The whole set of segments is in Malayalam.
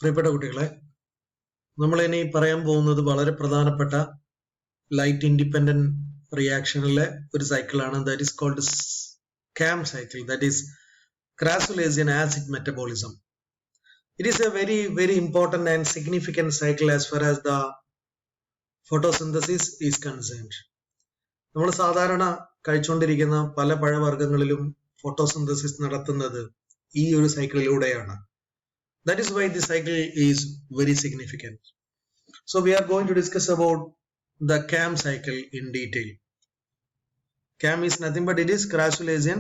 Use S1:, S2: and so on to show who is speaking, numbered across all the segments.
S1: പ്രിയപ്പെട്ട കുട്ടികളെ, നമ്മളിനി പറയാൻ പോകുന്നത് വളരെ പ്രധാനപ്പെട്ട ലൈറ്റ് ഇൻഡിപെൻഡന്റ് റിയാക്ഷനിലെ ഒരു സൈക്കിളാണ്. That is called CAM cycle, that is Crassulacean acid metabolism. It is a very important and significant cycle as far as the photosynthesis is concerned. നമ്മൾ സാധാരണ കഴിച്ചുകൊണ്ടിരിക്കുന്ന പല പഴവർഗ്ഗങ്ങളിലും ഫോട്ടോസിന്തസിസ് നടത്തുന്നത് ഈ ഒരു സൈക്കിളിലൂടെയാണ്. That is why the cycle is very significant. So we are going to discuss about the CAM cycle in detail. CAM is nothing but it is Crassulacean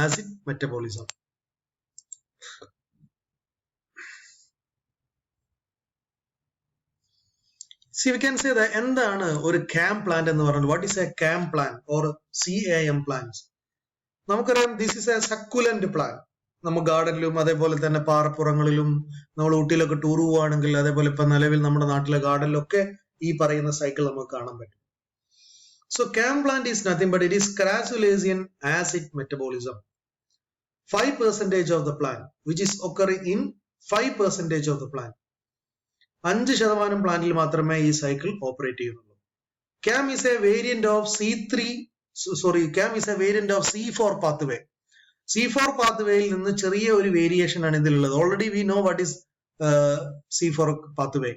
S1: acid metabolism. See, we can say that എന്താണ് ഒരു CAM plant എന്ന് പറയുന്നത്? What is a CAM plant or CAM plants? നമുക്കറിയാം, this is a succulent plant. നമ്മൾ ഗാർഡനിലും അതേപോലെ തന്നെ പാറപ്പുറങ്ങളിലും നമ്മൾ ഊട്ടിയിലൊക്കെ ടൂർ പോവുകയാണെങ്കിൽ അതേപോലെ ഇപ്പൊ നിലവിൽ നമ്മുടെ നാട്ടിലെ ഗാർഡനിലൊക്കെ ഈ പറയുന്ന സൈക്കിൾ നമുക്ക് കാണാൻ പറ്റും. So CAM plant is nothing but it is Crassulacean acid metabolism. 5% of the plant which is occurring in 5% of the plant. 5% പ്ലാന്റിൽ മാത്രമേ ഈ സൈക്കിൾ ഓപ്പറേറ്റ് ചെയ്യുന്നുള്ളൂ. CAM is a variant of CAM is a variant of C4 pathway. C4 pathwayയിൽ നിന്ന് ചെറിയ ഒരു വേരിയേഷൻ ആണ് ഇതിലുള്ളത്. Already we know what is C4 pathway.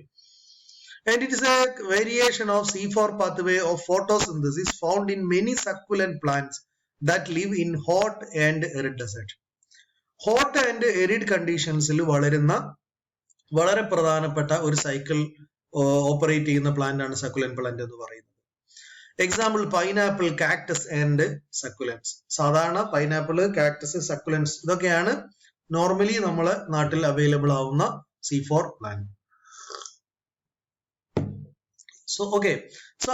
S1: And it is a variation of C4 pathway of photosynthesis found in many succulent plants that live in hot and arid desert. Hot and arid conditions-ൽ വളരുന്ന വളരെ പ്രധാനപ്പെട്ട ഒരു സൈക്കിൾ ഓപ്പറേറ്റ് ചെയ്യുന്ന പ്ലാന്റ് ആണ് സക്കുലന്റ് പ്ലാന്റ് എന്ന് പറയുന്നത്. Example pineapple, cactus and succulents. സാധാരണ പൈനാപ്പിൾ, കാക്ടസ്, സക്കുലൻസ് ഇതൊക്കെയാണ് നോർമലി നമ്മളെ നാട്ടിൽ അവൈലബിൾ ആവുന്ന C4 പ്ലാന്റ്. സോ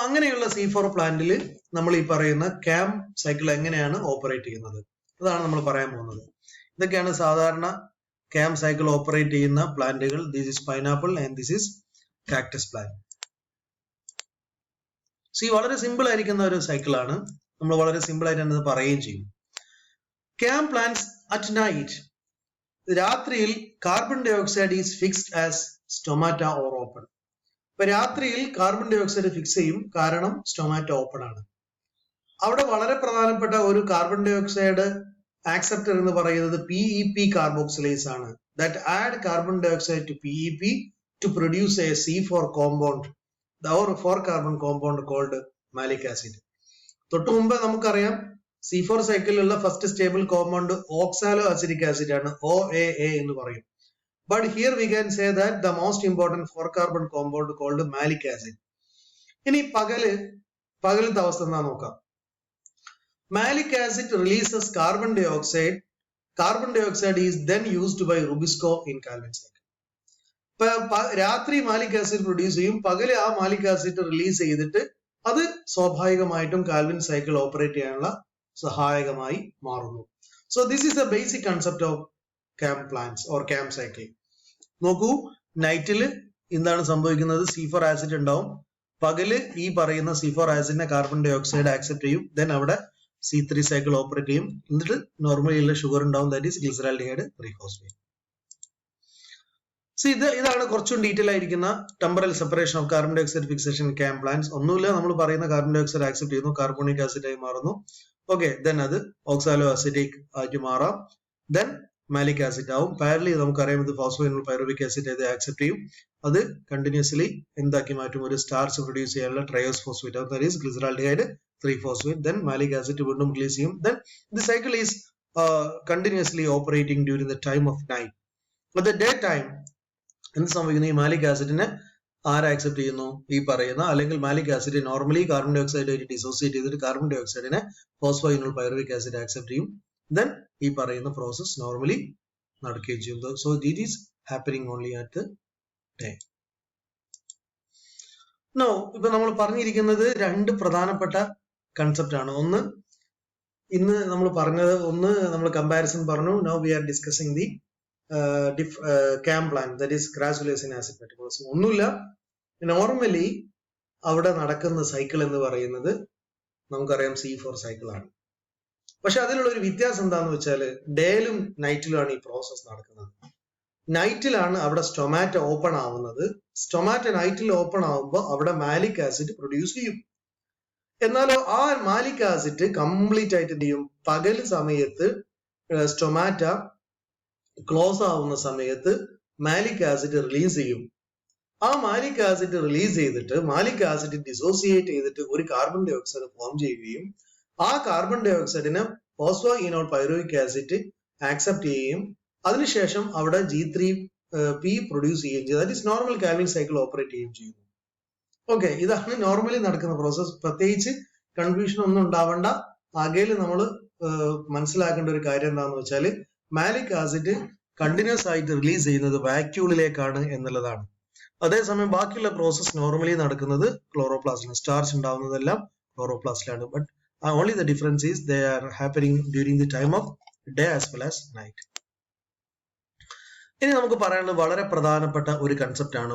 S1: അങ്ങനെയുള്ള C4 പ്ലാന്റിൽ നമ്മൾ ഈ പറയുന്ന CAM സൈക്കിൾ എങ്ങനെയാണ് ഓപ്പറേറ്റ് ചെയ്യുന്നത് അതാണ് നമ്മൾ പറയാൻ പോകുന്നത്. ഇതൊക്കെയാണ് സാധാരണ CAM സൈക്കിൾ ഓപ്പറേറ്റ് ചെയ്യുന്ന പ്ലാന്റുകൾ. This is pineapple and this is cactus plant. വളരെ സിമ്പിൾ ആയിരിക്കുന്ന ഒരു സൈക്കിളാണ്. നമ്മൾ വളരെ സിമ്പിൾ ആയിട്ട് തന്നെ പറയുകയും ചെയ്യും. CAM plants at night. രാത്രിയിൽ carbon dye oxide is fixed as stomata are open. ഇപ്പൊ രാത്രിയിൽ കാർബൺ ഡൈ ഓക്സൈഡ് ഫിക്സ് ചെയ്യും, കാരണം സ്റ്റൊമാറ്റ ഓപ്പൺ ആണ്. അവിടെ വളരെ പ്രധാനപ്പെട്ട ഒരു കാർബൺ ഡൈ ഓക്സൈഡ് ആക്സെപ്റ്റർ എന്ന് പറയുന്നത് PEP കാർബോക്സിലേസ് ആണ്. That add carbon dye oxide to PEP to produce a C4 compound or 4 carbon compound called malic acid. തൊട്ടു മുമ്പ് നമുക്കറിയാം C4 സൈക്കിളിലുള്ള first stable compound oxalo acidic acid ആണ്, OAA എന്ന് പറയും. But here we can say that the most important 4 carbon compound called malic acid. ഇനി പകലത്തെ അവസ്ഥ എന്താ നോക്കാം. Malic acid releases carbon dioxide. Carbon dioxide is then used by Rubisco in Calvin cycle. രാത്രി മാലിക് ആസിഡ് പ്രൊഡ്യൂസ് ചെയ്യും, പകല് ആ മാലിക് ആസിഡ് റിലീസ് ചെയ്തിട്ട് അത് സ്വാഭാവികമായിട്ടും കാൽവിൻ സൈക്കിൾ ഓപ്പറേറ്റ് ചെയ്യാനുള്ള സഹായകമായി മാറുന്നു. So this is the basic concept of CAM plants or CAM cycle. നോക്കൂ, നൈറ്റിൽ എന്താണ് സംഭവിക്കുന്നത്? C4 ആസിഡ് ഉണ്ടാവും. പകല് ഈ പറയുന്ന C4 ആസിഡിനെ കാർബൺ ഡൈ ഓക്സൈഡ് ആക്സെപ്റ്റ് ചെയ്യും, ദെൻ അവിടെ C3 സൈക്കിൾ ഓപ്പറേറ്റ് ചെയ്യും. എന്നിട്ട് നോർമലി ഉള്ള ഷുഗർ ഉണ്ടാവും, ദാറ്റ് ഈസ് ഗ്ലിസറാൽഡിഹൈഡ് 3-phosphate. ഇതാണ് കുറച്ചും ഡീറ്റെയിൽ ആയിരിക്കുന്ന temporal separation of carbon dye fixation ഫിക്സേഷൻ CAM പ്ലാന്റ്സ്. ഒന്നുമില്ല, നമ്മൾ പറയുന്ന കാർബൺ ഡൈ ഓക്സൈഡ് ആക്സെപ്റ്റ് ചെയ്യുന്നു, കാർബോണിക് ആസിഡ് ആയി മാറുന്നു. ഓക്കെ, ദെൻ അത് ഓക്സാലോ അസിഡിക് ആയിട്ട് മാറാം, ദെൻ മാലിക് ആസിഡ് ആവും. പാരലി നമുക്കറിയാം ഇത് ഫോസ്ഫോയിനോൾ പൈറുവിക് ആസിഡ് ആയിട്ട് ആക്സെപ്റ്റ് ചെയ്യും. അത് കണ്ടിന്യൂസ്ലി എന്താക്കി മാറ്റും? ഒരു സ്റ്റാർച്ച് പ്രൊഡ്യൂസ് ചെയ്യാനുള്ള triose phosphate, that is glyceraldehyde 3-phosphate. Then malic acid വീണ്ടും റിലീസ് ചെയ്യും. Then the cycle is continuously operating during the time of night. At the day time എന്ത് സംഭവിക്കുന്നു? ഈ മാലിക് ആസിഡിനെ ആര് ആക്സെപ്റ്റ് ചെയ്യുന്നു? ഈ പറയുന്ന, അല്ലെങ്കിൽ malic acid normally carbon dye ഓക്സൈഡ് ആയിട്ട് ഡിസോസിയേറ്റ് ചെയ്തിട്ട് കാർബൺ ഡൈ ഓക്സൈഡിനെ ഫോസ്ഫോയിനോൾ പൈറുവിക് ആസിഡ് ആക്സെപ്റ്റ് ചെയ്യും. ദെൻ ഈ പറയുന്ന പ്രോസസ് നോർമലി നടക്കുകയും ചെയ്യും. So this is happening only at day. No, ഇപ്പൊ നമ്മൾ പറഞ്ഞിരിക്കുന്നത് രണ്ട് പ്രധാനപ്പെട്ട കൺസെപ്റ്റ് ആണ്. ഒന്ന് ഇന്ന് നമ്മൾ പറഞ്ഞത്, ഒന്ന് നമ്മൾ കമ്പാരിസൺ പറഞ്ഞു. Now we R discussing the CAM plant, that is Crassulacean acid metabolism. ഒന്നുമില്ല, നോർമലി അവിടെ നടക്കുന്ന സൈക്കിൾ എന്ന് പറയുന്നത് നമുക്കറിയാം C4 സൈക്കിൾ ആണ്. പക്ഷെ അതിലുള്ള ഒരു വ്യത്യാസം എന്താന്ന് വെച്ചാൽ ഡേയിലും നൈറ്റിലുമാണ് ഈ പ്രോസസ് നടക്കുന്നത്. നൈറ്റിലാണ് അവിടെ സ്റ്റൊമാറ്റ ഓപ്പൺ ആവുന്നത്. സ്റ്റൊമാറ്റ നൈറ്റിൽ ഓപ്പൺ ആവുമ്പോൾ അവിടെ മാലിക് ആസിഡ് പ്രൊഡ്യൂസ് ചെയ്യും. എന്നാലോ ആ മാലിക് ആസിഡ് കംപ്ലീറ്റ് ആയിട്ട് എന്ത് ചെയ്യും? പകൽ സമയത്ത് സ്റ്റൊമാറ്റ ക്ലോസ് ആവുന്ന സമയത്ത് മാലിക് ആസിഡ് റിലീസ് ചെയ്യും. ആ മാലിക് ആസിഡ് റിലീസ് ചെയ്തിട്ട് മാലിക് ആസിഡ് ഡിസോസിയേറ്റ് ചെയ്തിട്ട് ഒരു കാർബൺ ഡൈ ഓക്സൈഡ് ഫോം ചെയ്യുകയും ആ കാർബൺ ഡൈ ഓക്സൈഡിനെ phosphoenol pyruvic acid accept ചെയ്യുകയും അതിനുശേഷം അവിടെ G3P പ്രൊഡ്യൂസ് ചെയ്യുകയും ചെയ്യും. That is normal Calvin cycle operate ചെയ്യുകയും ചെയ്യുന്നു. ഓക്കെ, ഇതാണ് നോർമലി നടക്കുന്ന പ്രോസസ്. പ്രത്യേകിച്ച് കൺഫ്യൂഷൻ ഒന്നും ഉണ്ടാവേണ്ട. ആകെയിൽ നമ്മൾ മനസ്സിലാക്കേണ്ട ഒരു കാര്യം എന്താണെന്ന് വെച്ചാൽ മാലിക് ആസിഡ് കണ്ടിന്യൂസ് ആയിട്ട് റിലീസ് ചെയ്യുന്നത് വാക്യൂളിലേക്കാണ് എന്നുള്ളതാണ്. അതേസമയം ബാക്കിയുള്ള പ്രോസസ് നോർമലി നടക്കുന്നത് ക്ലോറോപ്ലാസ്റ്റിലാണ്. സ്റ്റാർച്ച് ഉണ്ടാവുന്നതെല്ലാം ക്ലോറോപ്ലാസ്റ്റിലാണ്. But only the difference is they are happening during the time of day as well as night. ഇനി നമുക്ക് പറയാനുള്ളത് വളരെ പ്രധാനപ്പെട്ട ഒരു കൺസെപ്റ്റ് ആണ്.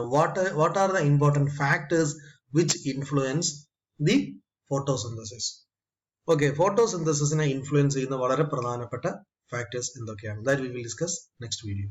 S1: What are the important factors which influence the photosynthesis. Okay, ഫോട്ടോസിന്തസിസിനെ ഇൻഫ്ലുവൻസ് ചെയ്യുന്ന വളരെ പ്രധാനപ്പെട്ട ഫാക്ടേഴ്സ് എന്തൊക്കെയാണ്? That we will discuss next video.